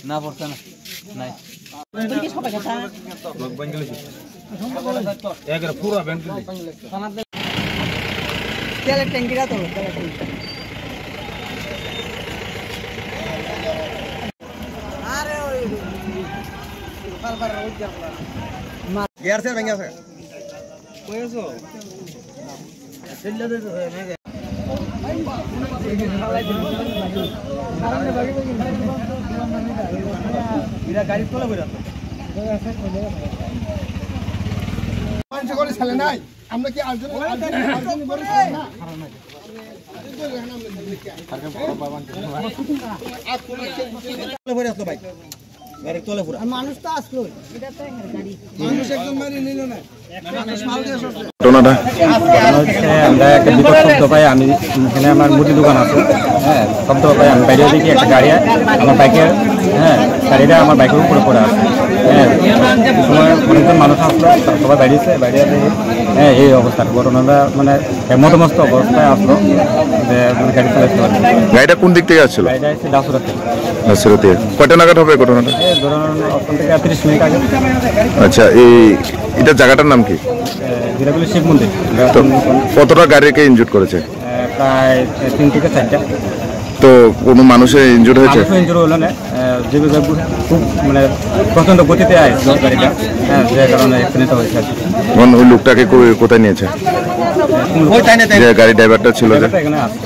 না পড়ছে না নাই পুরো ব্যাংক তেলের ট্যাঙ্কিটা তো আরে ওই বারবার ওই মা গিয়ার সে ভেঙে আছে কইছো সেল্লা দে না এরা গাড়ি তোলা কইরা পাঁচ করে চলে নাই আমরা কি আর্জন বড় চলে না মানুষ তো আসলো মানুষ একদম মারি নিল না আমরা একটা বিকট শব্দ পাই আমি এখানে আমার মুদি দোকান আছে হ্যাঁ শব্দ পাই আমি বাইরে দেখি একটা গাড়ি আমার বাইকের গাড়িটা আমার বাইকের উপরে পড়ে আছে হ্যাঁ সময় অনেকজন মানুষ আসলো সবাই বাইরেছে বাইরে হ্যাঁ এই অবস্থা ঘটনাটা মানে মতমস্ত অবস্থায় আসলো যে গাড়ি চালাতে পারবে। গাড়িটা কোন দিক থেকে আসছিল? গাড়িটা এসে দাসুরা থেকে। দাসুরা থেকে কয়টা নাগাদ হবে ঘটনাটা? ধরুন ওখান থেকে 30 মিনিট আগে। আচ্ছা এটা জায়গাটার নাম কি? জিরাগুলি শিব মন্দির। কতটা গাড়িকে ইনজুর করেছে? প্রায় 3 থেকে 4টা। তো কোনো মানুষের ইনজুর হয়েছে? ইনজুর হলো না যে খুব মানে প্রচন্ড গতিতে আসছে গাড়িটা হ্যাঁ যে কারণে অ্যাক্সিডেন্ট হয়েছে। ওই লোকটাকে কোথায় নিয়েছে? গাড়ি ড্রাইভারটা ছিল যে এখানে আছে।